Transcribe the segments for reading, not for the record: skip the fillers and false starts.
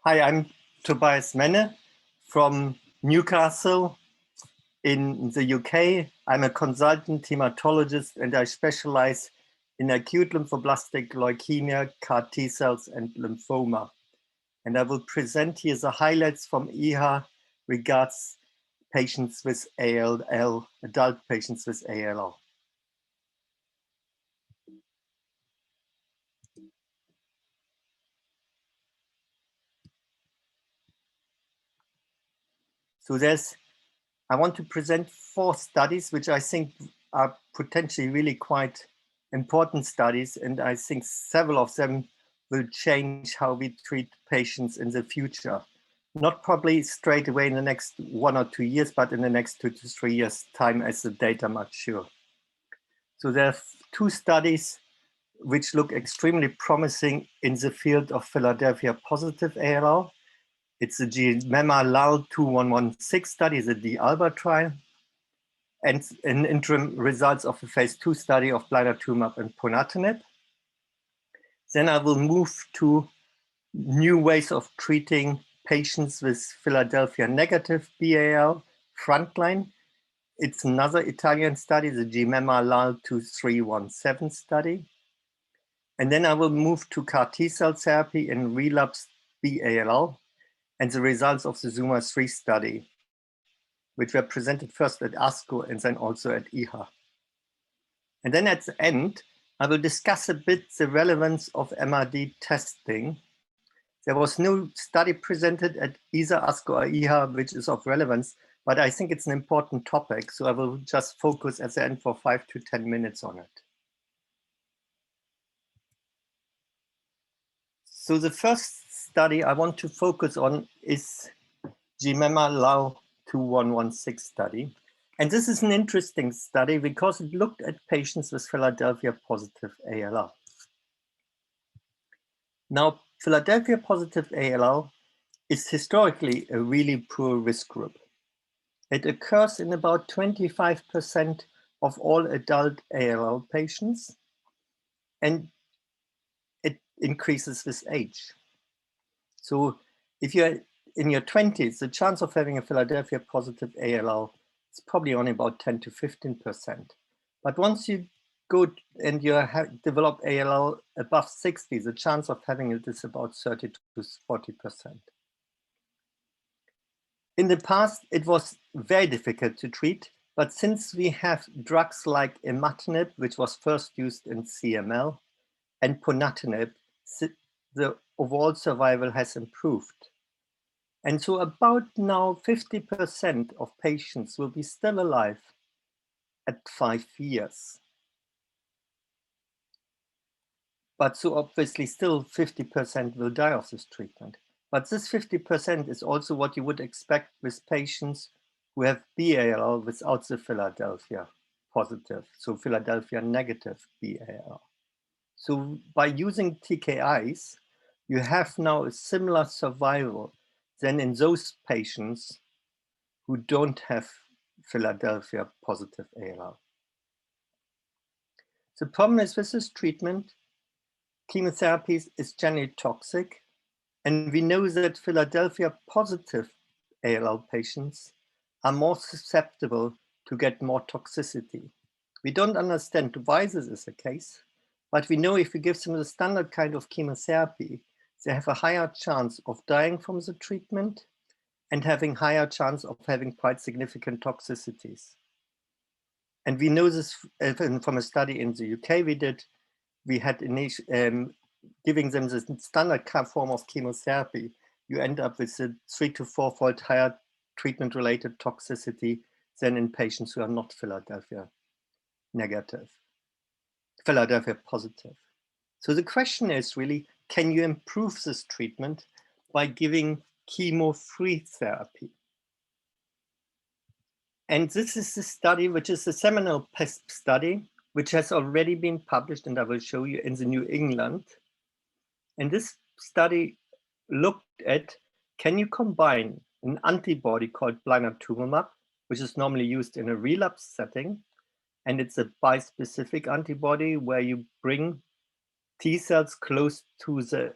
Hi, I'm Tobias Menne from Newcastle in the UK. I'm a consultant hematologist and I specialize in acute lymphoblastic leukemia, CAR T cells and lymphoma. And I will present here the highlights from EHA regards patients with ALL, adult patients with ALL. So I want to present 4 studies, which I think are potentially really quite important studies. And I think several of them will change how we treat patients in the future. Not probably straight away in the next 1 or 2 years, but in the next 2 to 3 years time as the data mature. So there are 2 studies which look extremely promising in the field of Philadelphia positive ALL. It's the GMEMA-LAL 2116 study, the DALBA trial, and an interim results of the phase 2 study of blinatumomab and ponatinib. Then I will move to new ways of treating patients with Philadelphia negative BAL frontline. It's another Italian study, the GMEMA-LAL 2317 study. And then I will move to CAR T cell therapy in relapsed BALL and the results of the ZUMA-3 study, which were presented first at ASCO and then also at EHA. And then at the end, I will discuss a bit the relevance of MRD testing. There was no study presented at either ASCO or EHA, which is of relevance, but I think it's an important topic. So I will just focus at the end for 5 to 10 minutes on it. So the first study I want to focus on is GMEMA-LAL 2116 study. And this is an interesting study because it looked at patients with Philadelphia positive ALL. Now, Philadelphia positive ALL is historically a really poor risk group. It occurs in about 25% of all adult ALL patients, and it increases with age. So if you're in your 20s, the chance of having a Philadelphia positive ALL is probably only about 10 to 15%. But once you go and you develop ALL above 60, the chance of having it is about 30 to 40%. In the past, it was very difficult to treat, but since we have drugs like imatinib, which was first used in CML, and ponatinib, the overall survival has improved. And so about now 50% of patients will be still alive at 5 years. But so obviously still 50% will die of this treatment. But this 50% is also what you would expect with patients who have BAL without the Philadelphia positive, so Philadelphia negative BAL. So by using TKIs, you have now a similar survival than in those patients who don't have Philadelphia positive ALL. The problem is with this treatment, chemotherapy is generally toxic, and we know that Philadelphia positive ALL patients are more susceptible to get more toxicity. We don't understand why this is the case, but we know if we give them the standard kind of chemotherapy, they have a higher chance of dying from the treatment and having higher chance of having quite significant toxicities. And we know this from a study in the UK we had giving them the standard form of chemotherapy, you end up with a 3 to 4-fold higher treatment-related toxicity than in patients who are not Philadelphia negative, Philadelphia positive. So the question is really, can you improve this treatment by giving chemo-free therapy? And this is the study, which is the seminal PESP study, which has already been published, and I will show you in the New England. And this study looked at, can you combine an antibody called blinatumomab, which is normally used in a relapse setting, and it's a bispecific antibody where you bring T cells close to the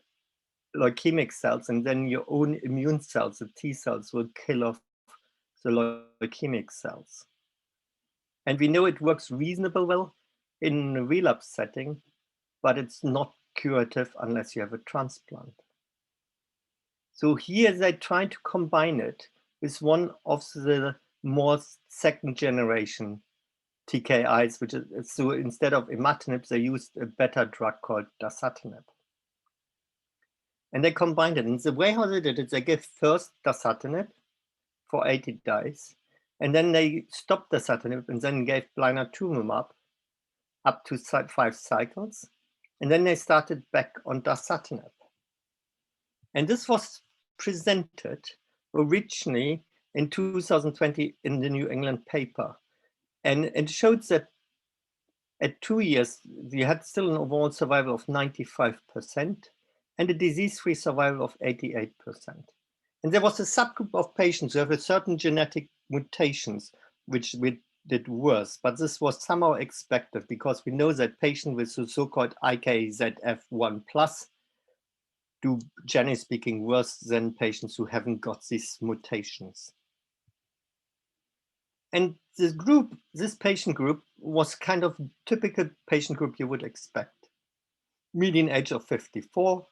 leukemic cells, and then your own immune cells, the T cells, will kill off the leukemic cells. And we know it works reasonably well in a relapse setting, but it's not curative unless you have a transplant. So here they try to combine it with one of the more second generation TKIs, which is, so instead of imatinib, they used a better drug called dasatinib. And they combined it. And the way how they did it, they gave first dasatinib for 80 days, and then they stopped dasatinib and then gave blinatumomab up to 5 cycles. And then they started back on dasatinib. And this was presented originally in 2020 in the New England paper. And it showed that at 2 years, we had still an overall survival of 95% and a disease-free survival of 88%. And there was a subgroup of patients who have a certain genetic mutations, which did worse, but this was somehow expected because we know that patients with the so-called IKZF1 plus do, generally speaking, worse than patients who haven't got these mutations. And this patient group was kind of typical patient group you would expect. Median age of 54,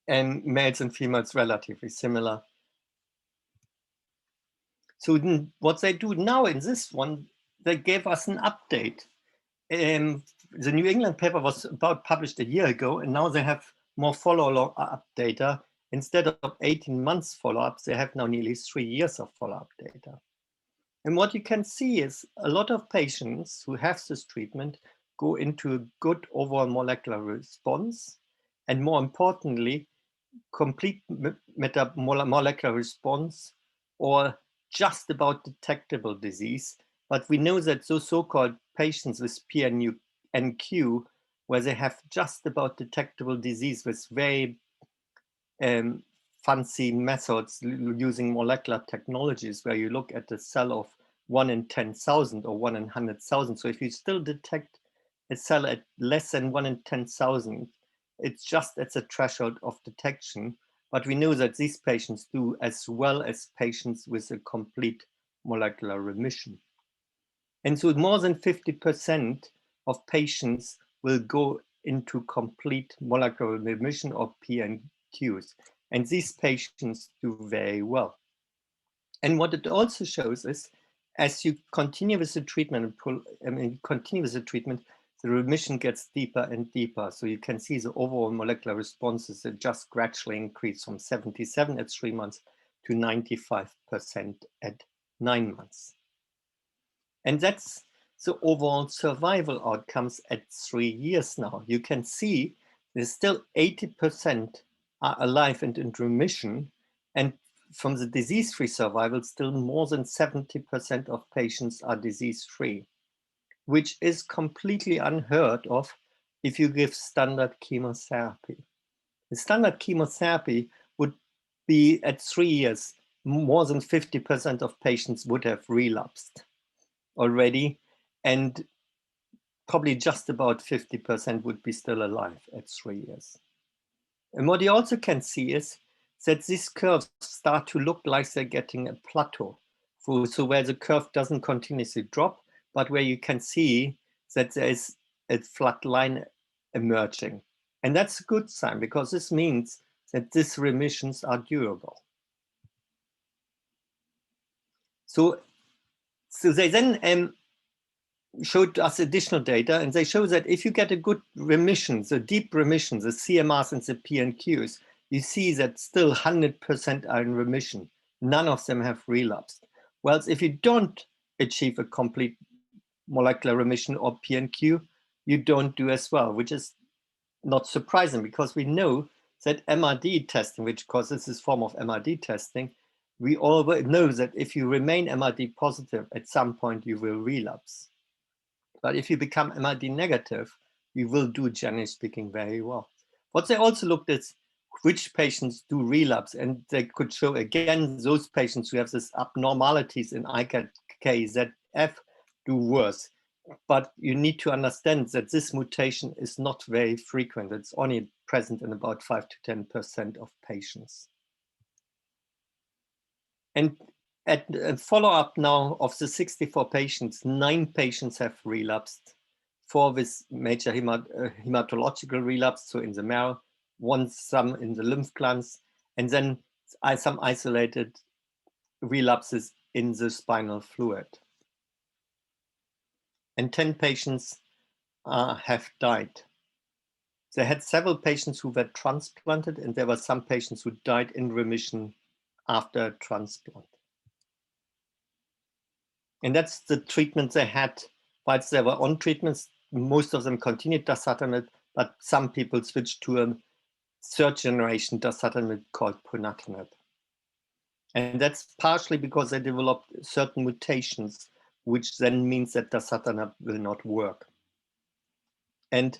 and males and females relatively similar. So what they do now in this one, they gave us an update. The New England paper was about published a year ago, and now they have more follow-up data. Instead of 18 months follow-ups, they have now nearly 3 years of follow-up data. And what you can see is a lot of patients who have this treatment go into a good overall molecular response, and more importantly, complete molecular response or just about detectable disease. But we know that those so-called patients with PNQ, where they have just about detectable disease with very fancy methods using molecular technologies, where you look at the cell of 1 in 10,000 or 1 in 100,000. So if you still detect a cell at less than 1 in 10,000, it's just at the threshold of detection. But we know that these patients do as well as patients with a complete molecular remission. And so more than 50% of patients will go into complete molecular remission or PNQs. And these patients do very well. And what it also shows is, as you continue with the treatment, the remission gets deeper and deeper. So you can see the overall molecular responses that just gradually increase from 77 at 3 months to 95% at 9 months. And that's the overall survival outcomes at 3 years now. You can see there's still 80% are alive and in remission. And from the disease-free survival, still more than 70% of patients are disease-free, which is completely unheard of if you give standard chemotherapy. The standard chemotherapy would be at 3 years, more than 50% of patients would have relapsed already, and probably just about 50% would be still alive at 3 years. And what you also can see is that these curves start to look like they're getting a plateau. So where the curve doesn't continuously drop, but where you can see that there is a flat line emerging. And that's a good sign, because this means that these remissions are durable. So they then showed us additional data, and they show that if you get a good remission, the deep remission, the CMRs and the PNQs, you see that still 100% are in remission. None of them have relapsed. Whereas if you don't achieve a complete molecular remission or PNQ, you don't do as well, which is not surprising, because we know that MRD testing, which causes this form of MRD testing, we all know that if you remain MRD positive, at some point you will relapse. But if you become MRD negative, you will do, generally speaking, very well. What they also looked at which patients do relapse, and they could show again those patients who have these abnormalities in IKZF do worse. but you need to understand that this mutation is not very frequent. It's only present in about 5 to 10% of patients. And at a follow-up now of the 64 patients, 9 patients have relapsed, 4 with major hematological relapse, so in the marrow, some in the lymph glands, and then some isolated relapses in the spinal fluid. And 10 patients have died. They had several patients who were transplanted, and there were some patients who died in remission after transplant. And that's the treatment they had. Whilst they were on treatments, most of them continued dasatinib, but some people switched to a third generation dasatinib called ponatinib. And that's partially because they developed certain mutations, which then means that dasatinib will not work. And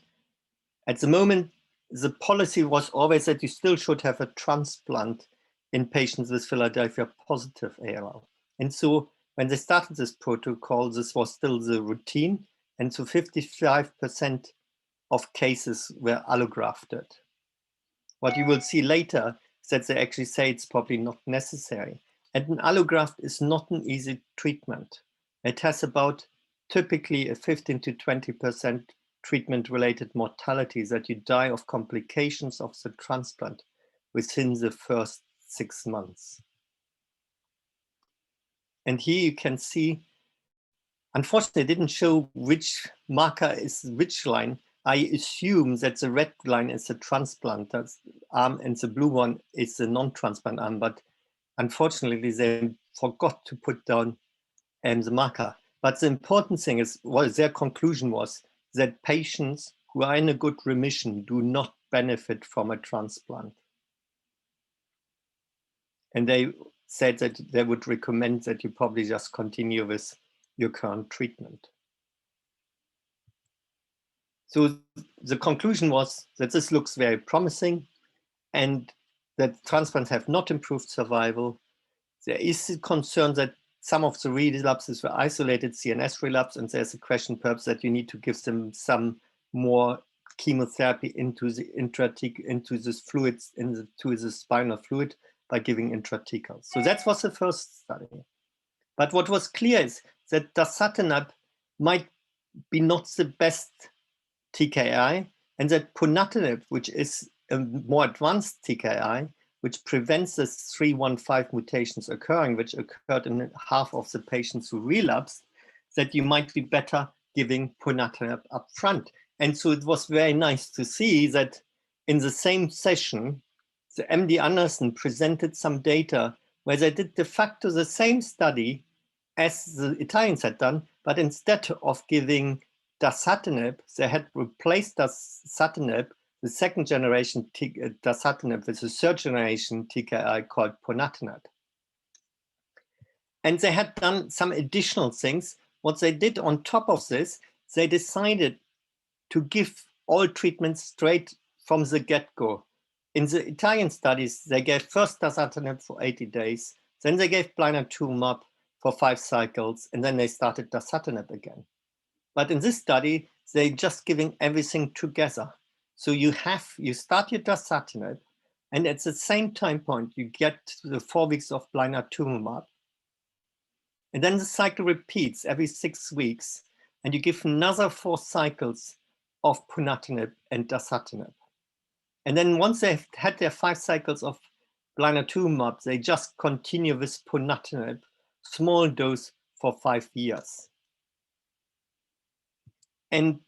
at the moment, the policy was always that you still should have a transplant in patients with Philadelphia positive ALL. And so when they started this protocol, this was still the routine. And so 55% of cases were allografted. What you will see later is that they actually say it's probably not necessary. And an allograft is not an easy treatment. It has about typically a 15 to 20% treatment-related mortality, that you die of complications of the transplant within the first 6 months. And here you can see, unfortunately, it didn't show which marker is which line. I assume that the red line is the transplant arm and the blue one is the non-transplant arm, but unfortunately they forgot to put down the marker. But the important thing is, well, their conclusion was that patients who are in a good remission do not benefit from a transplant. And they said that they would recommend that you probably just continue with your current treatment. So the conclusion was that this looks very promising and that transplants have not improved survival. There is a concern that some of the relapses were isolated CNS relapse, and there's a question perhaps that you need to give them some more chemotherapy into the into this fluids, into the spinal fluid by giving intrathecal. So that was the first study. But what was clear is that dasatinib might be not the best TKI, and that ponatinib, which is a more advanced TKI, which prevents the 315 mutations occurring, which occurred in half of the patients who relapsed, that you might be better giving ponatinib up front. And so it was very nice to see that in the same session, the MD Anderson presented some data where they did de facto the same study as the Italians had done, but instead of giving dasatinib, they had replaced dasatinib, the second generation dasatinib, with a third generation TKI called ponatinib. And they had done some additional things. What they did on top of this, they decided to give all treatments straight from the get-go. In the Italian studies, they gave first dasatinib for 80 days, then they gave blinatumomab for 5 cycles, and then they started dasatinib again. But in this study, they're just giving everything together. So you start your dasatinib, and at the same time point, you get the 4 weeks of blinatumomab. And then the cycle repeats every 6 weeks, and you give another 4 cycles of ponatinib and dasatinib. And then once they've had their 5 cycles of blinatumomab, they just continue with ponatinib, small dose for 5 years. And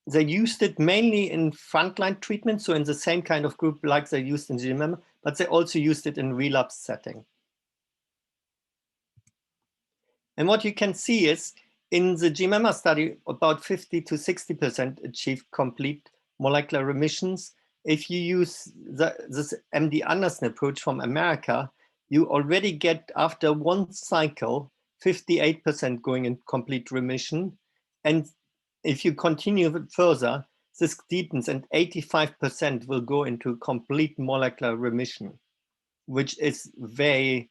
they used it mainly in frontline treatment, so in the same kind of group like they used in GMM, but they also used it in relapse setting. And what you can see is in the GMM study, about 50 to 60% achieved complete molecular remissions. If you use this MD Anderson approach from America, you already get, after 1 cycle, 58% going in complete remission. And if you continue further, this deepens and 85% will go into complete molecular remission, which is very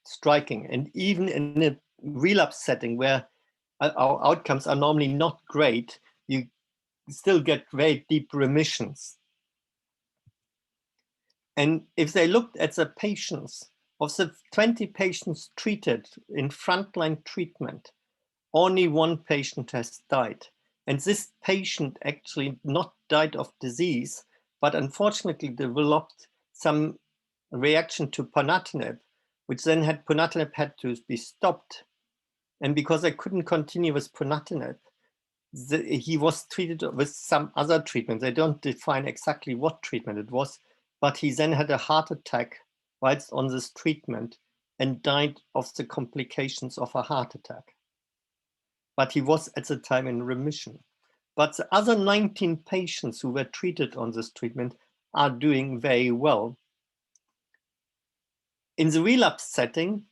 striking. And even in a relapse setting where our outcomes are normally not great. You still get very deep remissions. And if they looked at the patients, of the 20 patients treated in frontline treatment, only one patient has died. And this patient actually not died of disease, but unfortunately developed some reaction to ponatinib, which then ponatinib had to be stopped. And because I couldn't continue with ponatinib, he was treated with some other treatment. They don't define exactly what treatment it was, but he then had a heart attack whilst on this treatment and died of the complications of a heart attack. But he was at the time in remission. But the other 19 patients who were treated on this treatment are doing very well. In the relapse setting,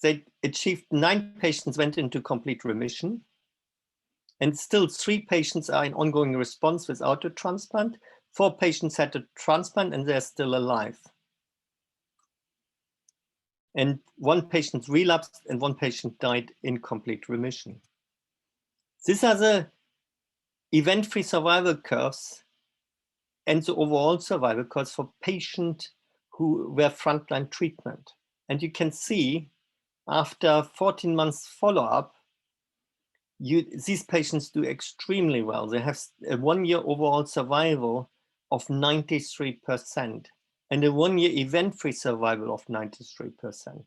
they achieved 9 patients went into complete remission, and still 3 patients are in ongoing response without a transplant. 4 patients had a transplant and they're still alive. And 1 patient relapsed and 1 patient died in complete remission. These are the event-free survival curves and the overall survival curves for patients who were frontline treatment. And you can see after 14 months follow-up, these patients do extremely well. They have a 1-year overall survival of 93% and a 1-year event-free survival of 93%.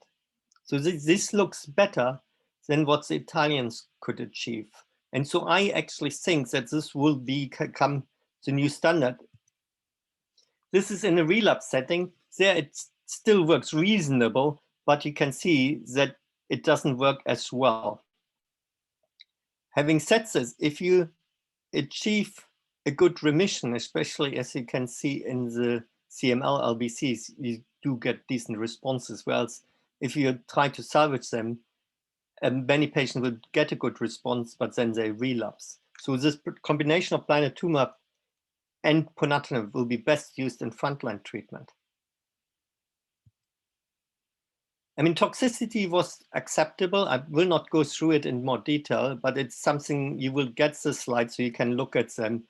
So this looks better than what the Italians could achieve. And so I actually think that this will become the new standard. This is in a relapse setting. There it still works reasonable, but you can see that it doesn't work as well. Having said this, if you achieve a good remission, especially as you can see in the CML LBCs, you do get decent responses. Whereas if you try to salvage them, many patients will get a good response, but then they relapse. So this combination of blinatumomab and ponatinib will be best used in frontline treatment. I mean, toxicity was acceptable. I will not go through it in more detail, but it's something you will get the slides so you can look at them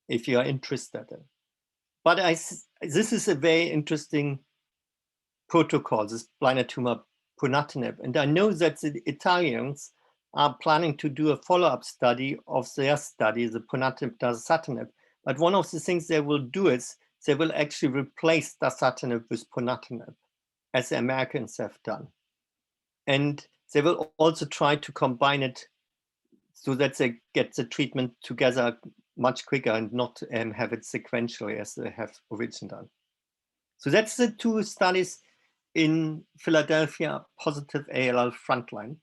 if you are interested in. But this is a very interesting protocol, this blinatumomab ponatinib. And I know that the Italians are planning to do a follow-up study of their study, the ponatinib dasatinib. But one of the things they will do is they will actually replace dasatinib with ponatinib, as the Americans have done. And they will also try to combine it so that they get the treatment together much quicker and not have it sequentially as they have originally done. So that's the 2 studies in Philadelphia positive ALL frontline.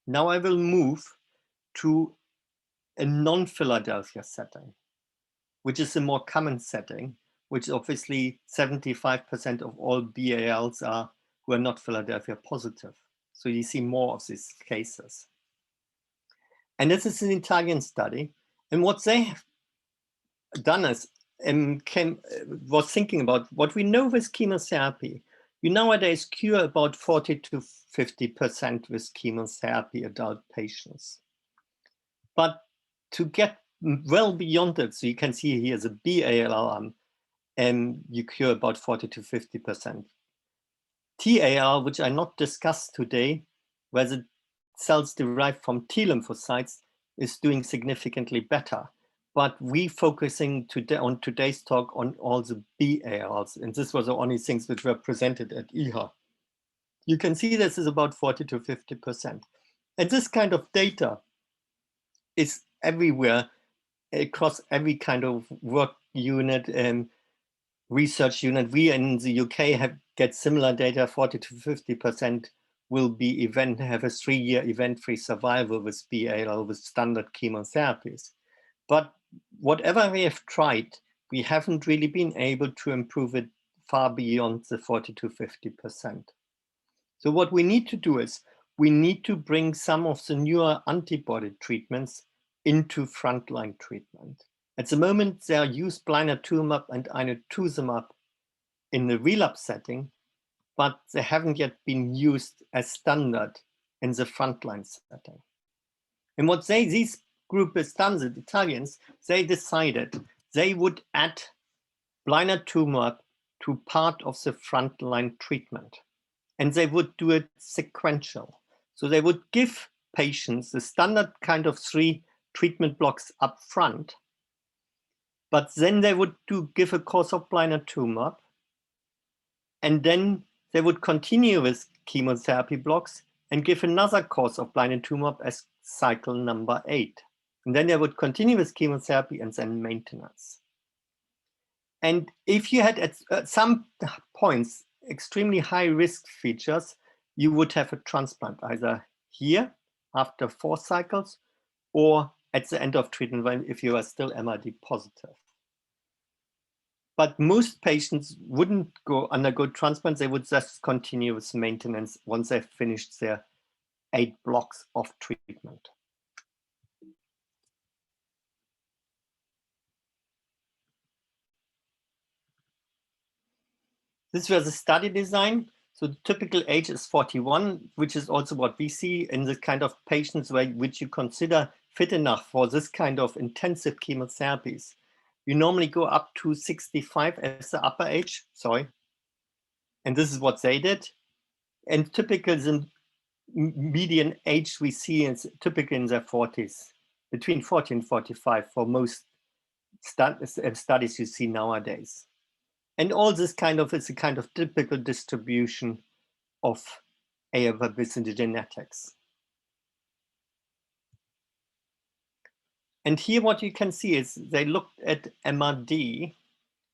Now I will move to a non-Philadelphia setting, which is a more common setting, which obviously 75% of all BALs who are not Philadelphia positive. So you see more of these cases. And this is an Italian study. And what they have done is was thinking about what we know with chemotherapy. You nowadays cure about 40 to 50% with chemotherapy adult patients. But to get well beyond it, so you can see here the BALL arm, and you cure about 40 to 50%. TAL, which I not discussed today, where the cells derived from T lymphocytes, is doing significantly better. But we focusing today on today's talk on all the BALs, and this was the only things which were presented at EHA. You can see this is about 40 to 50%. And this kind of data is everywhere across every kind of work unit and research unit. We in the UK get similar data. 40 to 50% will be have a 3-year event-free survival with BAL with standard chemotherapies. But whatever we have tried, we haven't really been able to improve it far beyond the 40 to 50%. So what we need to do is we need to bring some of the newer antibody treatments into frontline treatment. At the moment, they are used blinatumomab and inotuzumab in the relapse setting, but they haven't yet been used as standard in the frontline setting. And what this group has done, the Italians, they decided they would add blinatumomab to part of the frontline treatment. And they would do it sequential. So they would give patients the standard kind of 3 treatment blocks up front, but then they would give a course of blinatumomab, and then they would continue with chemotherapy blocks and give another course of blinatumomab as cycle number 8. And then they would continue with chemotherapy and then maintenance. And if you had at some points extremely high risk features, you would have a transplant either here after 4 cycles or at the end of treatment if you are still MRD positive. But most patients wouldn't undergo transplant. They would just continue with maintenance once they've finished their 8 blocks of treatment. This was a study design. So the typical age is 41, which is also what we see in the kind of patients which you consider fit enough for this kind of intensive chemotherapies. You normally go up to 65 as the upper age, sorry. And this is what they did. And typical the median age we see is typically in their 40s, between 40 and 45 for most studies you see nowadays. And all this kind of is a kind of typical distribution of EHA within the genetics. And here what you can see is they looked at MRD,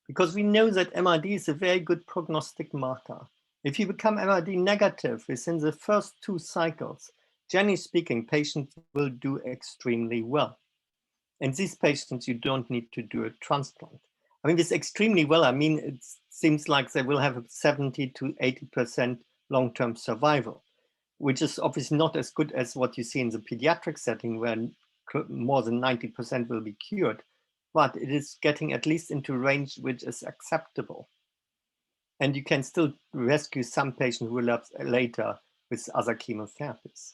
because we know that MRD is a very good prognostic marker. If you become MRD negative within the first 2 cycles, generally speaking, patients will do extremely well. And these patients, you don't need to do a transplant. I mean, this extremely well, I mean, it seems like they will have a 70 to 80% long-term survival, which is obviously not as good as what you see in the pediatric setting where more than 90% will be cured, but it is getting at least into range which is acceptable. And you can still rescue some patients who relapse later with other chemotherapies.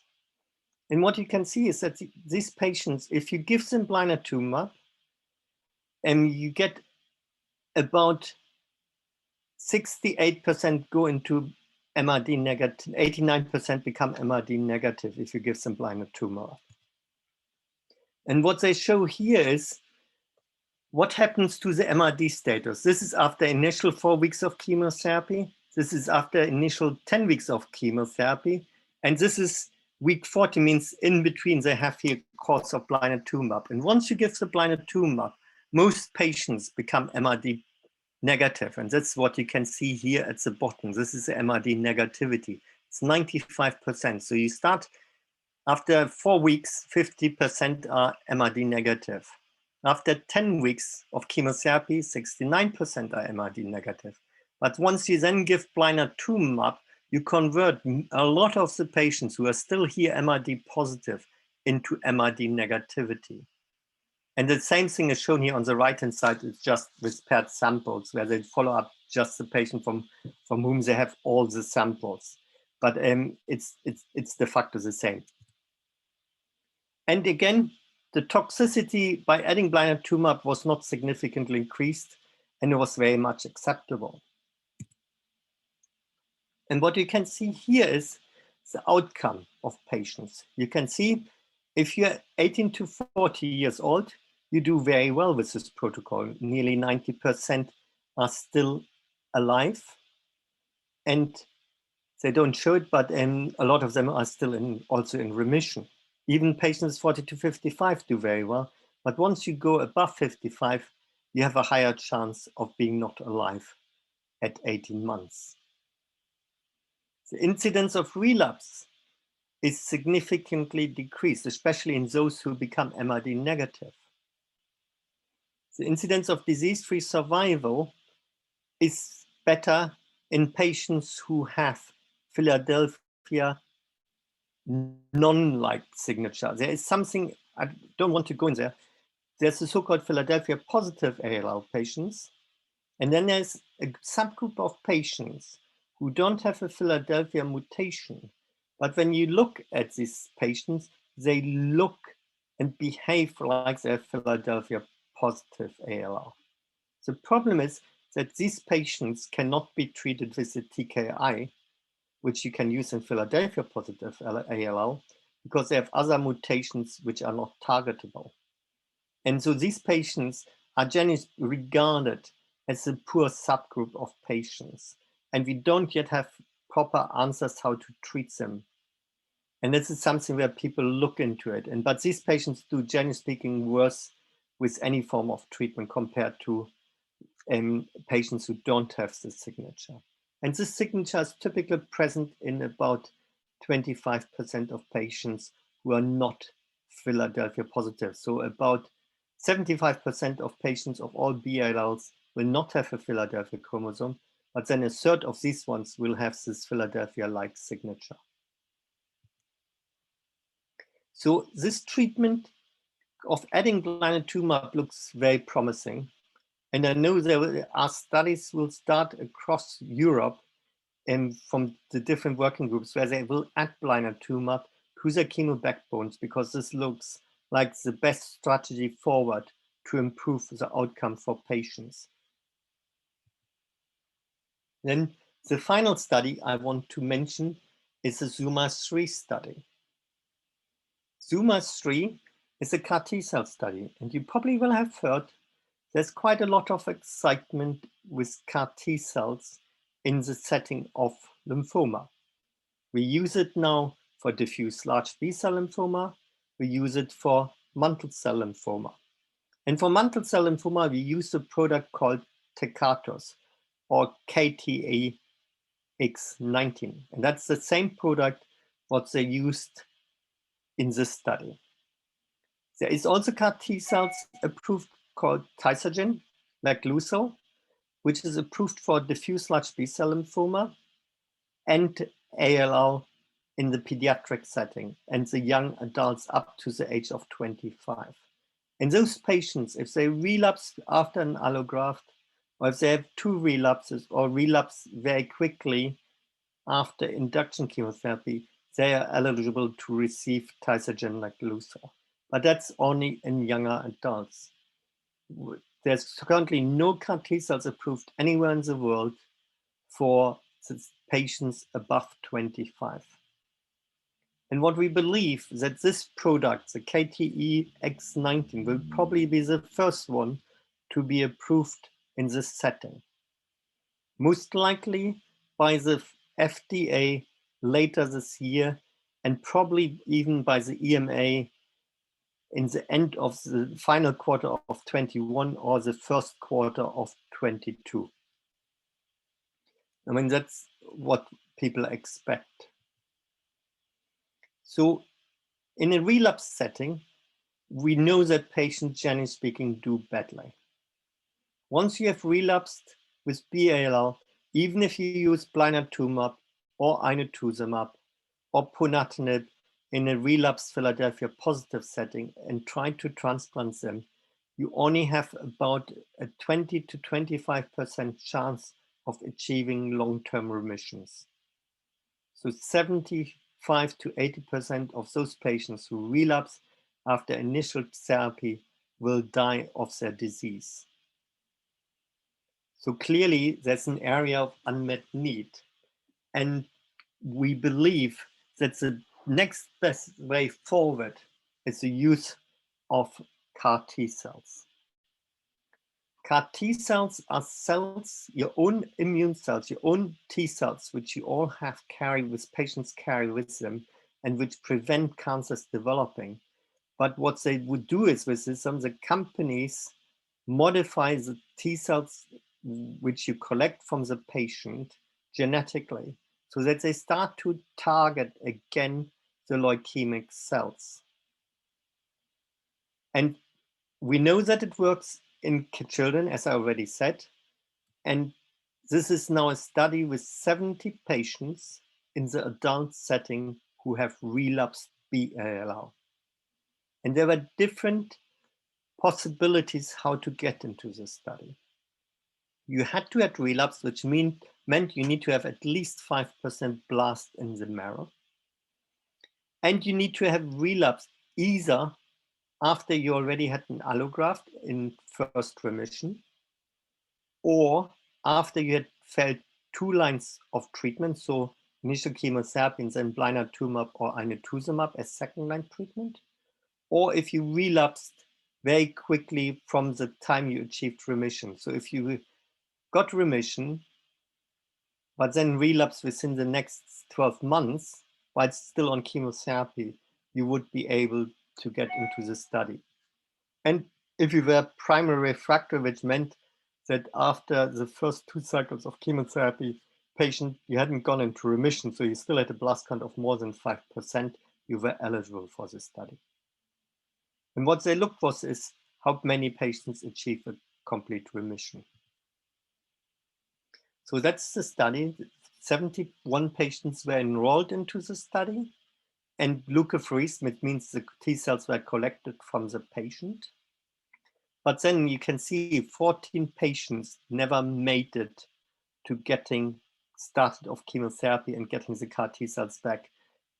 And what you can see is that these patients, if you give them blinatumomab, and you get about 68% go into MRD negative, 89% become MRD negative if you give them blinatumomab. And what they show here is what happens to the MRD status. This is after initial 4 weeks of chemotherapy. This is after initial 10 weeks of chemotherapy. And this is week 40, means in between they have here course of blinatumomab. And once you give the blinatumomab, most patients become MRD negative. And that's what you can see here at the bottom. This is the MRD negativity. It's 95%. So you start after 4 weeks, 50% are MRD negative. After 10 weeks of chemotherapy, 69% are MRD negative. But once you then give blinatumomab, you convert a lot of the patients who are still here MRD positive into MRD negativity. And the same thing is shown here on the right-hand side. It's just with paired samples where they follow up just the patient from whom they have all the samples. But it's de facto the same. And again, the toxicity by adding blinatumomab was not significantly increased, and it was very much acceptable. And what you can see here is the outcome of patients. You can see if you're 18 to 40 years old, you do very well with this protocol. Nearly 90% are still alive. And they don't show it, but a lot of them are still also in remission. Even patients 40 to 55 do very well. But once you go above 55, you have a higher chance of being not alive at 18 months. The incidence of relapse is significantly decreased, especially in those who become MRD negative. The incidence of disease-free survival is better in patients who have Philadelphia non-like signature. There is something, I don't want to go in there. There's the so-called Philadelphia positive ALL patients. And then there's a subgroup of patients who don't have a Philadelphia mutation, But when you look at these patients, they look and behave like they're Philadelphia positive ALL. The problem is that these patients cannot be treated with the TKI, which you can use in Philadelphia positive ALL, because they have other mutations which are not targetable. And so these patients are generally regarded as a poor subgroup of patients. And we don't yet have proper answers how to treat them. And this is something where people look into it. But these patients do, generally speaking, worse with any form of treatment compared to patients who don't have the signature. And this signature is typically present in about 25% of patients who are not Philadelphia positive. So about 75% of patients of all BLLs will not have a Philadelphia chromosome, but then a third of these ones will have this Philadelphia-like signature. So this treatment of adding blinatumomab looks very promising. And I know there are studies will start across Europe and from the different working groups where they will add blinatumomab to their chemo backbones, because this looks like the best strategy forward to improve the outcome for patients. Then the final study I want to mention is the ZUMA-3 study. ZUMA-3 is a CAR T-cell study, and you probably will have heard there's quite a lot of excitement with CAR T-cells in the setting of lymphoma. We use it now for diffuse large B-cell lymphoma. We use it for mantle cell lymphoma. And for mantle cell lymphoma, we use a product called Tecartus, or KTAX19. And that's the same product what they used in this study. There is also CAR T-cells approved called Tysogen, like Luso, which is approved for diffuse large B-cell lymphoma and ALL in the pediatric setting and the young adults up to the age of 25. In those patients, if they relapse after an allograft, or if they have 2 relapses or relapse very quickly after induction chemotherapy, they are eligible to receive Tysogen like Luso. But that's only in younger adults. There's currently no CAR T-cells approved anywhere in the world for patients above 25. And what we believe that this product, the KTEX19, will probably be the first one to be approved in this setting. Most likely by the FDA later this year, and probably even by the EMA in the end of the final quarter of 21 or the first quarter of 22. I mean, that's what people expect. So in a relapse setting, we know that patients, generally speaking, do badly. Once you have relapsed with BALL, even if you use blinatumomab or inotuzumab or ponatinib in a relapsed Philadelphia positive setting and try to transplant them, you only have about a 20 to 25% chance of achieving long-term remissions. So 75 to 80% of those patients who relapse after initial therapy will die of their disease. So clearly there's an area of unmet need. And we believe that the next best way forward is the use of CAR T cells. CAR T cells are cells, your own immune cells, your own T cells, which you all have patients carry with them, and which prevent cancers developing. But what they would do is with this, some of the companies modify the T cells which you collect from the patient genetically, so that they start to target again the leukemic cells. And we know that it works in children, as I already said. And this is now a study with 70 patients in the adult setting who have relapsed BALL. And there were different possibilities how to get into this study. You had to have relapse, which meant you need to have at least 5% blast in the marrow. And you need to have relapse either after you already had an allograft in first remission, or after you had failed 2 lines of treatment, so initial chemotherapy and then blinatumab or inotuzumab as second-line treatment, or if you relapsed very quickly from the time you achieved remission. So if you got remission, but then relapse within the next 12 months, while still on chemotherapy, you would be able to get into the study. And if you were primary refractory, which meant that after the first 2 cycles of chemotherapy, patient, you hadn't gone into remission, so you still had a blast count of more than 5%, you were eligible for the study. And what they looked for is how many patients achieve a complete remission. So that's the study. 71 patients were enrolled into the study, and leukapheresis, which means the T cells were collected from the patient. But then you can see 14 patients never made it to getting started of chemotherapy and getting the CAR T cells back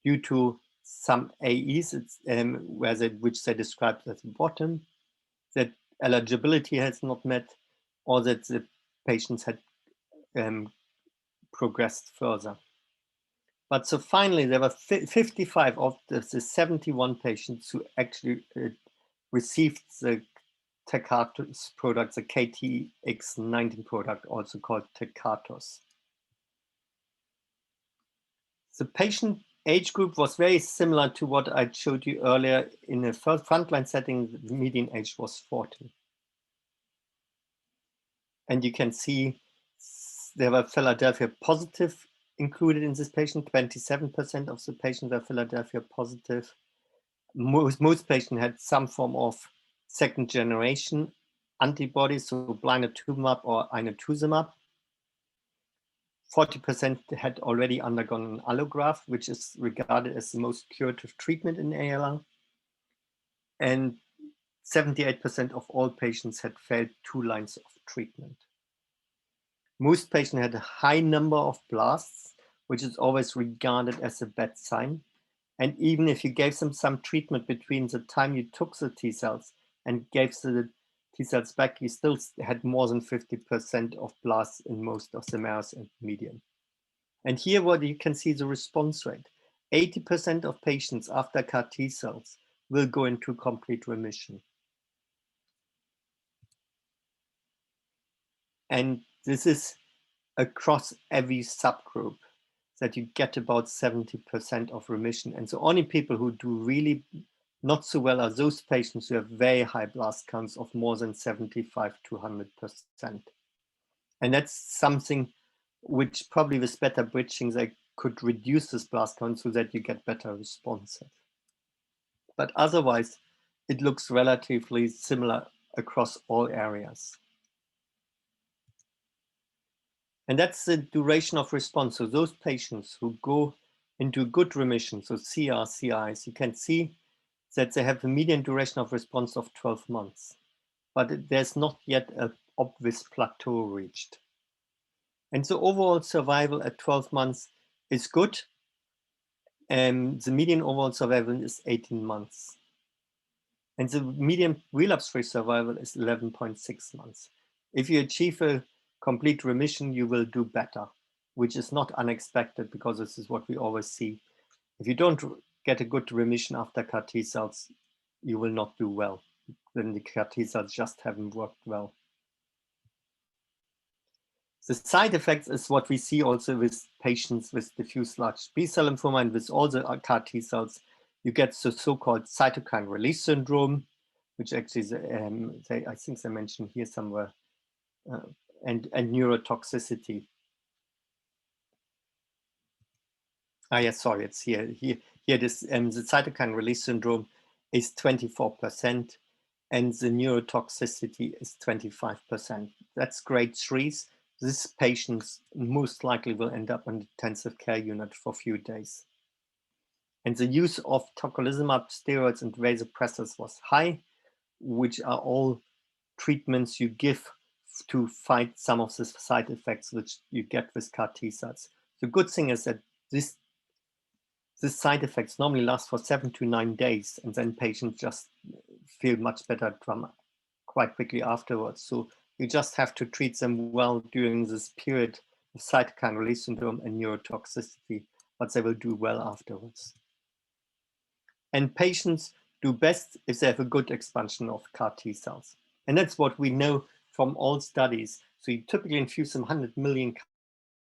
due to some AEs, which they described at the bottom, that eligibility has not met, or that the patients had progressed further. But so finally, there were 55 of the 71 patients who actually received the Tecartus product, the KTX19 product, also called Tecartus. The patient age group was very similar to what I showed you earlier. In the first frontline setting, the median age was 40. And you can see there were Philadelphia positive included in this patient. 27% of the patients were Philadelphia positive. Most patients had some form of second generation antibodies, so blinatumab or inotuzumab. 40% had already undergone an allograft, which is regarded as the most curative treatment in ALL. And 78% of all patients had failed 2 lines of treatment. Most patients had a high number of blasts, which is always regarded as a bad sign. And even if you gave them some treatment between the time you took the T cells and gave the T cells back, you still had more than 50% of blasts in most of the marrows and median. And here what you can see the response rate. 80% of patients after CAR T cells will go into complete remission. And this is across every subgroup, that you get about 70% of remission. And the only people who do really not so well are those patients who have very high blast counts of more than 75 to 100%. And that's something which probably with better bridging, they could reduce this blast count so that you get better responses. But otherwise, it looks relatively similar across all areas. And that's the duration of response. So those patients who go into good remission, so CR, CIs, you can see that they have a median duration of response of 12 months. But there's not yet an obvious plateau reached. And so overall survival at 12 months is good. And the median overall survival is 18 months. And the median relapse-free survival is 11.6 months. If you achieve a complete remission, you will do better, which is not unexpected because this is what we always see. If you don't get a good remission after CAR T cells, you will not do well. Then the CAR T cells just haven't worked well. The side effects is what we see also with patients with diffuse large B-cell lymphoma and with all the CAR T cells. You get the so-called cytokine release syndrome, which actually I think they mentioned here somewhere, and neurotoxicity. Yes, sorry, it's here. This the cytokine release syndrome is 24%, and the neurotoxicity is 25%. That's grade 3s. These patients most likely will end up in the intensive care unit for a few days. And the use of tocilizumab, steroids, and vasopressors was high, which are all treatments you give to fight some of the side effects which you get with CAR T cells. The good thing is that this the side effects normally last for 7 to 9 days, and then patients just feel much better quite quickly afterwards. So you just have to treat them well during this period of cytokine release syndrome and neurotoxicity, but they will do well afterwards. And patients do best if they have a good expansion of CAR T cells. And that's what we know from all studies. So you typically infuse them 100 million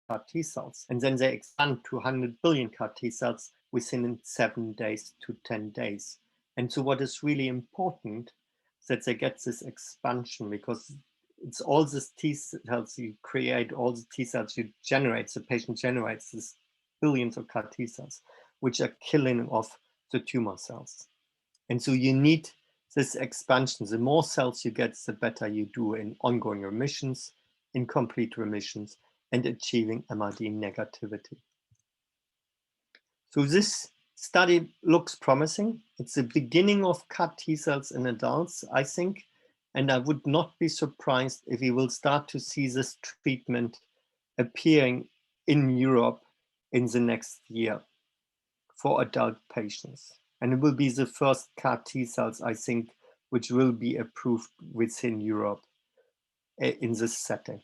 CAR T cells, and then they expand to 100 billion CAR T cells within 7 days to 10 days. And so what is really important is that they get this expansion, because it's all these T cells you create, all the T cells you generate, the patient generates these billions of CAR T cells, which are killing off the tumor cells. And so you need this expansion. The more cells you get, the better you do in ongoing remissions, in complete remissions, and achieving MRD negativity. So this study looks promising. It's the beginning of CAR T cells in adults, I think, and I would not be surprised if we will start to see this treatment appearing in Europe in the next year for adult patients. And it will be the first CAR T cells, I think, which will be approved within Europe in this setting.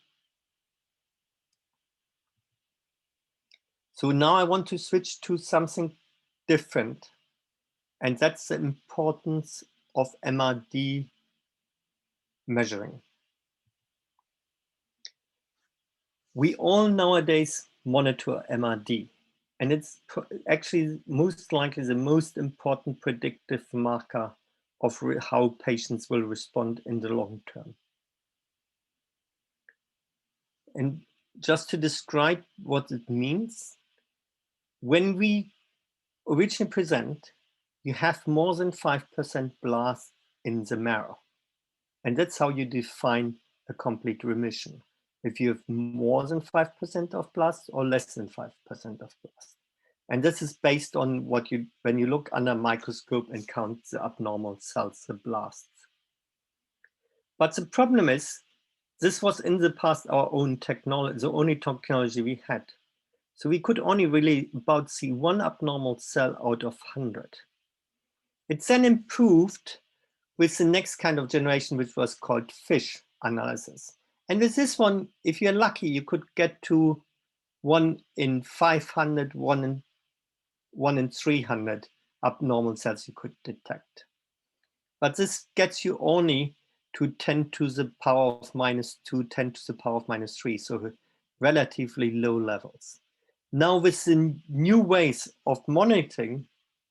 So now I want to switch to something different, and that's the importance of MRD measuring. We all nowadays monitor MRD, and it's actually most likely the most important predictive marker of how patients will respond in the long term. And just to describe what it means, when we originally present, you have more than 5% blast in the marrow. And that's how you define a complete remission. If you have more than 5% of blast or less than 5% of blast. And this is based on what when you look under a microscope and count the abnormal cells, the blasts. But the problem is, this was in the past our own technology, the only technology we had. So we could only really about see one abnormal cell out of 100. It's then improved with the next kind of generation, which was called FISH analysis. And with this one, if you're lucky, you could get to 1 in 500, 1 in 300 abnormal cells you could detect. But this gets you only to 10 to the power of -2, 10 to the power of -3, so relatively low levels. Now with the new ways of monitoring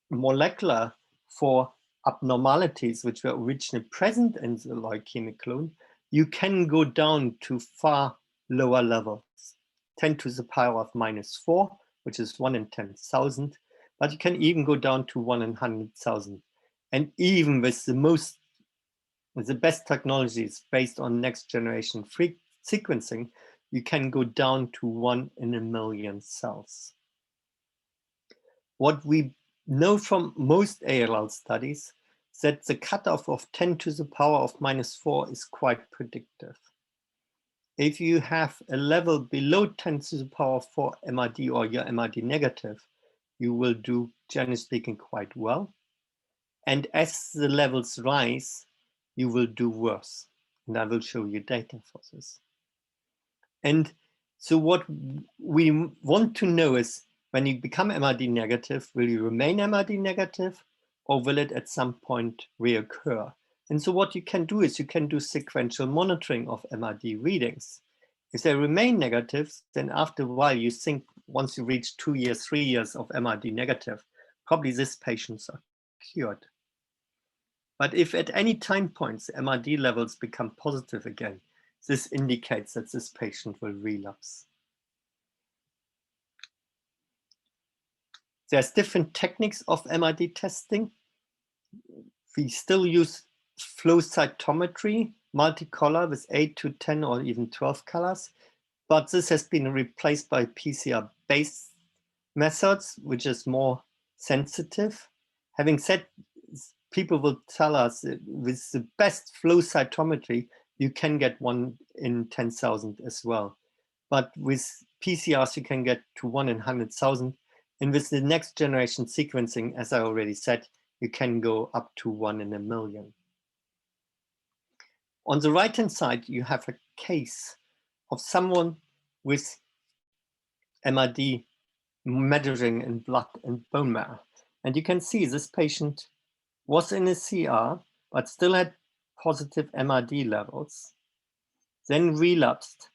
molecular for abnormalities which were originally present in the leukemic clone, you can go down to far lower levels, 10 to the power of -4, which is 1 in 10,000, but you can even go down to 1 in 100,000. And even with the best technologies based on next generation sequencing, you can go down to 1 in a million cells. What we know from most ALL studies is that the cutoff of 10 to the power of -4 is quite predictive. If you have a level below 10 to the power of 4 MRD or you're MRD negative, you will do, generally speaking, quite well. And as the levels rise, you will do worse. And I will show you data for this. And so what we want to know is, when you become MRD negative, will you remain MRD negative, or will it at some point reoccur? And so what you can do is you can do sequential monitoring of MRD readings. If they remain negative, then after a while, you think once you reach 2 years, 3 years of MRD negative, probably these patients are cured. But if at any time points MRD levels become positive again, this indicates that this patient will relapse. There's different techniques of MRD testing. We still use flow cytometry, multicolor with 8 to 10 or even 12 colors, but this has been replaced by PCR-based methods, which is more sensitive. Having said, people will tell us that with the best flow cytometry, you can get 1 in 10,000 as well. But with PCRs, you can get to 1 in 100,000. And with the next generation sequencing, as I already said, you can go up to 1 in a million. On the right-hand side, you have a case of someone with MRD measuring in blood and bone marrow. And you can see this patient was in a CR, but still had positive MRD levels, then relapsed,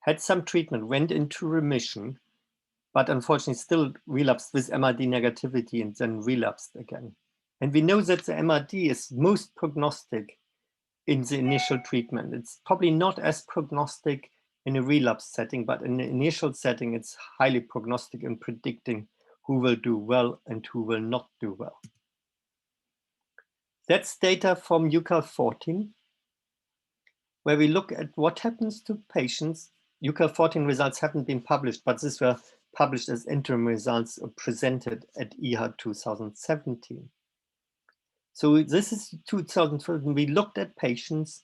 had some treatment, went into remission, but unfortunately still relapsed with MRD negativity and then relapsed again. And we know that the MRD is most prognostic in the initial treatment. It's probably not as prognostic in a relapse setting, but in the initial setting, it's highly prognostic in predicting who will do well and who will not do well. That's data from UCAL14, where we look at what happens to patients. UCAL14 results haven't been published, but these were published as interim results presented at EHA 2017. So this is 2013. We looked at patients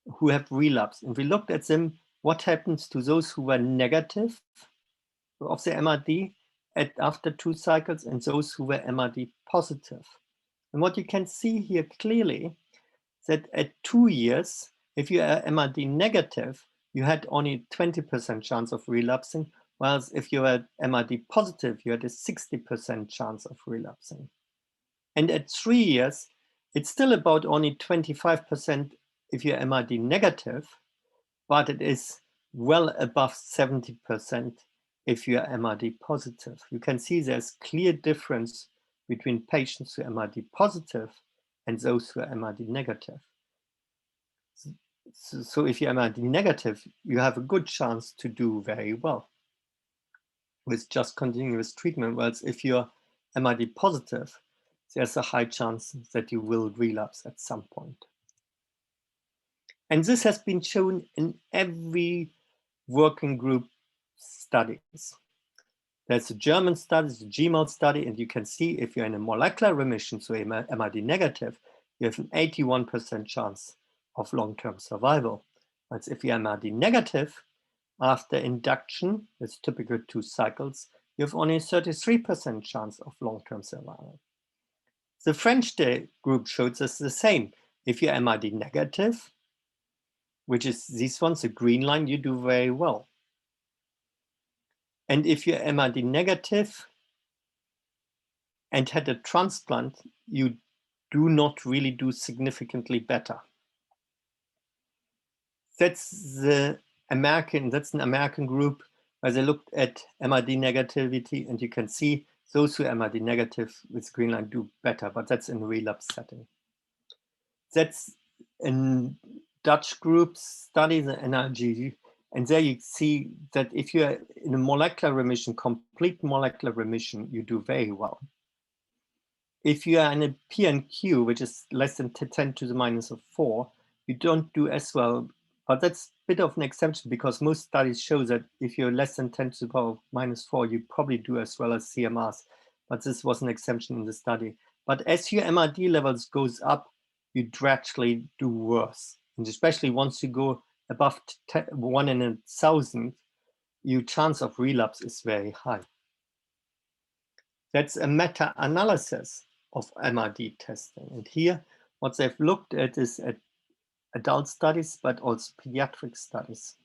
who have relapsed, and we looked at them, what happens to those who were negative of the MRD after 2 cycles and those who were MRD positive. And what you can see here clearly, that at 2 years, if you are MRD negative, you had only 20% chance of relapsing, whereas if you are MRD positive, you had a 60% chance of relapsing. And at 3 years, it's still about only 25% if you're MRD negative, but it is well above 70% if you are MRD positive. You can see there's clear difference between patients who are MRD positive and those who are MRD negative. So if you're MRD negative, you have a good chance to do very well with just continuous treatment, whereas if you're MRD positive, there's a high chance that you will relapse at some point. And this has been shown in every working group studies. There's a German study, the GMAL study, and you can see if you're in a molecular remission, so MRD negative, you have an 81% chance of long-term survival. But if you're MRD negative, after induction, it's typical 2 cycles, you have only a 33% chance of long-term survival. The French group showed us the same. If you're MRD negative, which is these ones, the green line, you do very well. And if you're MRD negative and had a transplant, you do not really do significantly better. That's an American group where they looked at MRD negativity, and you can see those who are MRD negative with green line do better, but that's in a relapse setting. That's in Dutch group study, the NRG, and there you see that if you're in a molecular remission, complete molecular remission, you do very well. If you are in a PNQ, which is less than 10 to the minus of 4, you don't do as well, but that's a bit of an exception because most studies show that if you're less than 10 to the power of minus 4, you probably do as well as CMRs, but this was an exception in the study. But as your MRD levels goes up, you gradually do worse. And especially once you go above 1 in 1,000, your chance of relapse is very high. That's a meta-analysis of MRD testing. And here, what they've looked at is at adult studies, but also pediatric studies.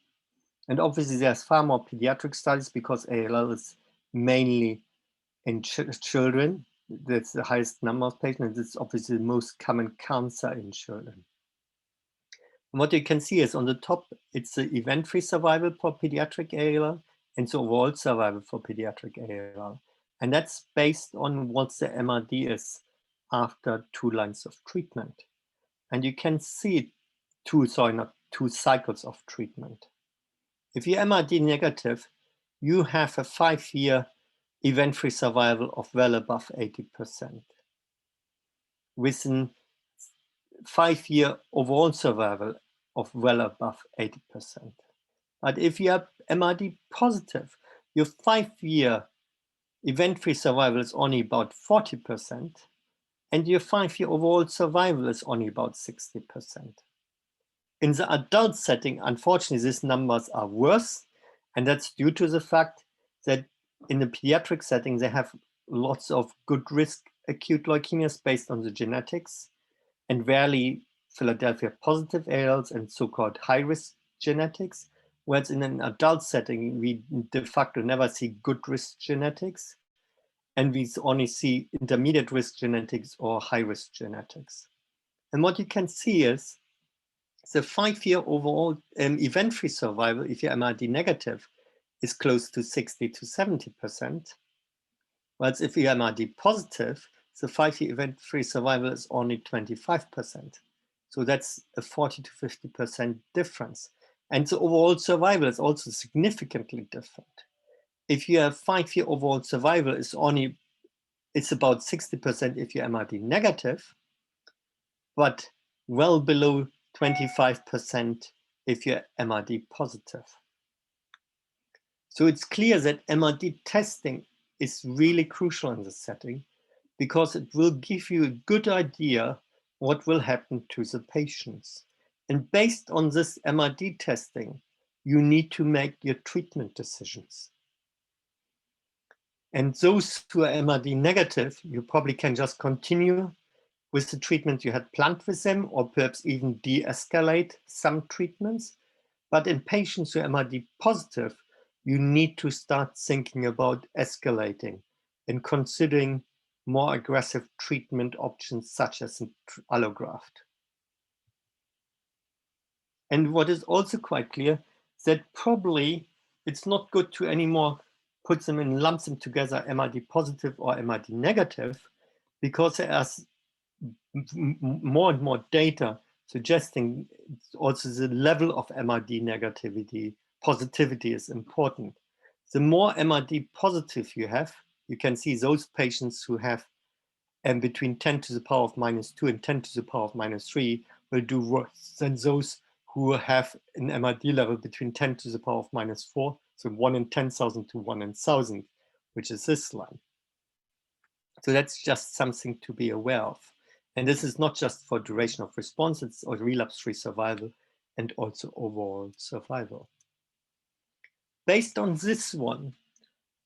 And obviously there's far more pediatric studies because ALL is mainly in children. That's the highest number of patients. It's obviously the most common cancer in children. And what you can see is on the top, it's the event-free survival for pediatric ALL and the overall survival for pediatric ALL. And that's based on what the MRD is after 2 lines of treatment. And you can see 2 cycles of treatment. If you're MRD negative, you have a 5-year event-free survival of well above 80%. With a 5-year overall survival of well above 80%. But if you are MRD positive, your 5-year event-free survival is only about 40%, and your 5-year overall survival is only about 60%. In the adult setting, unfortunately, these numbers are worse, and that's due to the fact that in the pediatric setting, they have lots of good risk acute leukemias based on the genetics, and rarely Philadelphia positive ALLs and so-called high-risk genetics, whereas in an adult setting, we de facto never see good risk genetics, and we only see intermediate risk genetics or high-risk genetics. And what you can see is the 5-year overall event-free survival, if you're MRD negative, is close to 60 to 70%. Whereas if you're MRD positive, the 5-year event-free survival is only 25%. So that's a 40 to 50% difference. And the overall survival is also significantly different. If you have 5-year overall survival, it's about 60% if you're MRD negative, but well below 25% if you're MRD positive. So it's clear that MRD testing is really crucial in this setting because it will give you a good idea what will happen to the patients. And based on this MRD testing, you need to make your treatment decisions. And those who are MRD negative, you probably can just continue with the treatment you had planned with them, or perhaps even de-escalate some treatments. But in patients who are MRD positive, you need to start thinking about escalating and considering more aggressive treatment options such as an allograft. And what is also quite clear, that probably it's not good to anymore put them and lump them together, MRD positive or MRD negative, because there are more and more data suggesting also the level of MRD negativity, positivity is important. The more MRD positive you have, you can see those patients who have between 10 to the power of -2 and 10 to the power of -3 will do worse than those who have an MRD level between 10 to the power of -4, so 1 in 10,000 to 1 in 1,000, which is this line. So that's just something to be aware of. And this is not just for duration of response, it's also relapse-free survival and also overall survival. Based on this one,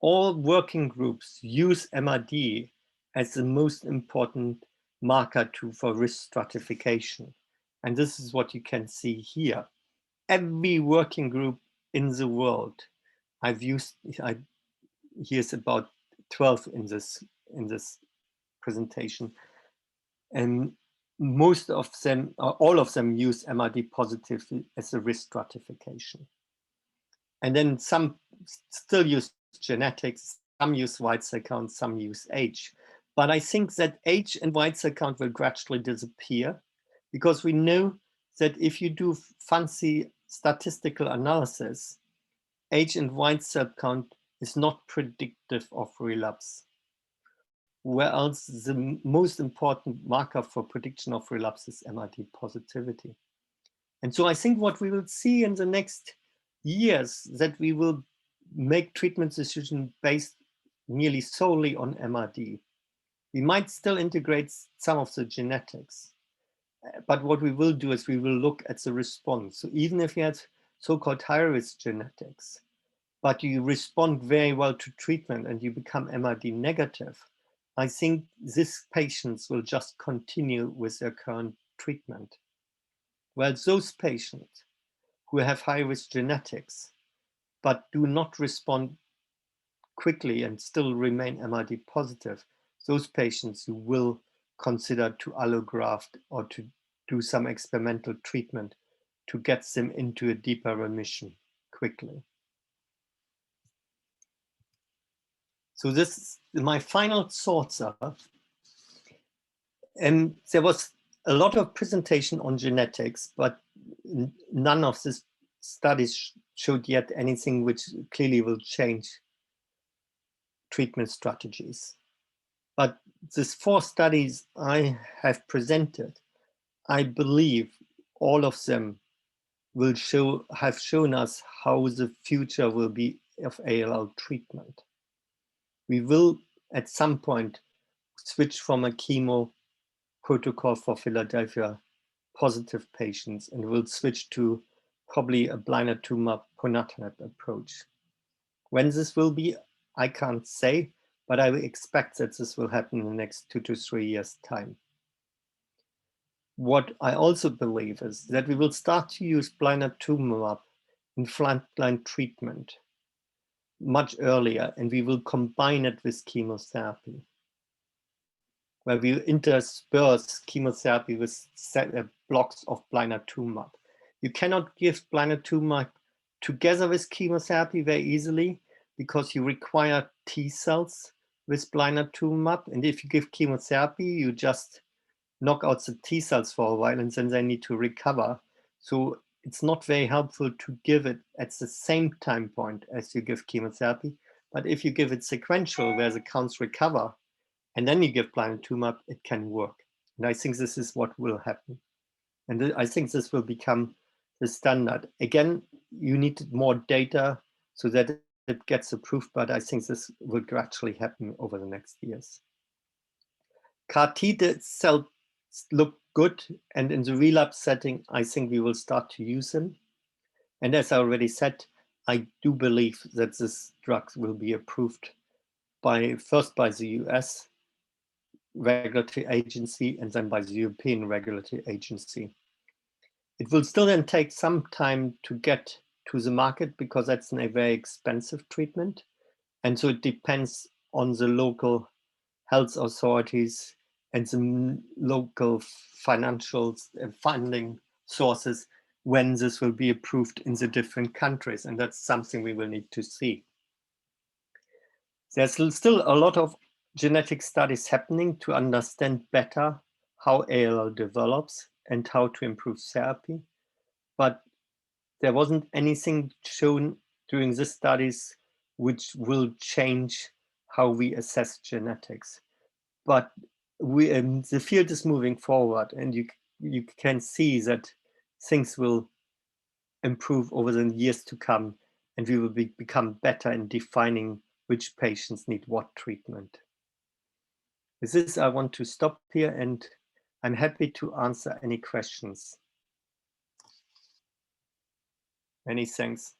all working groups use MRD as the most important marker for risk stratification. And this is what you can see here. Every working group in the world, here's about 12 in this presentation, and most of them, or all of them, use MRD positive as a risk stratification. And then some still use genetics, some use white cell count, some use age. But I think that age and white cell count will gradually disappear because we know that if you do fancy statistical analysis, age and white cell count is not predictive of relapse. Whereas the most important marker for prediction of relapse is MRD positivity. And so I think what we will see in the next years that we will make treatment decisions based nearly solely on MRD. We might still integrate some of the genetics, but what we will do is we will look at the response. So even if you had so-called high-risk genetics, but you respond very well to treatment and you become MRD negative, I think these patients will just continue with their current treatment. While those patients who have high-risk genetics, but do not respond quickly and still remain MRD positive, those patients you will consider to allograft or to do some experimental treatment to get them into a deeper remission quickly. So this, my final thoughts are, and there was a lot of presentation on genetics, but none of these studies showed yet anything which clearly will change treatment strategies. But these 4 studies I have presented, I believe all of them will have shown us how the future will be of ALL treatment. We will at some point switch from a chemo protocol for Philadelphia positive patients and will switch to probably a blinded tumor ponatinib approach. When this will be, I can't say, but I expect that this will happen in the next 2 to 3 years' time. What I also believe is that we will start to use blinatumomab in frontline treatment much earlier, and we will combine it with chemotherapy, where we intersperse chemotherapy with blocks of blinatumomab. You cannot give blinatumomab together with chemotherapy very easily because you require T cells with blinatumomab, and if you give chemotherapy, you just knock out the T cells for a while and then they need to recover. So it's not very helpful to give it at the same time point as you give chemotherapy. But if you give it sequential, where the counts recover, and then you give blinatumomab, it can work. And I think this is what will happen. And I think this will become the standard. Again, you need more data so that it gets approved, but I think this will gradually happen over the next years. CAR-T cells look good, and in the relapse setting, I think we will start to use them. And as I already said, I do believe that this drug will be approved first by the US regulatory agency and then by the European regulatory agency. It will still then take some time to get to the market because that's a very expensive treatment. And so it depends on the local health authorities and the local financial funding sources when this will be approved in the different countries. And that's something we will need to see. There's still a lot of genetic studies happening to understand better how ALL develops and how to improve therapy. But there wasn't anything shown during these studies which will change how we assess genetics. But the field is moving forward, and you can see that things will improve over the years to come, and we will become better in defining which patients need what treatment. With this, I want to stop here, and I'm happy to answer any questions. Many thanks.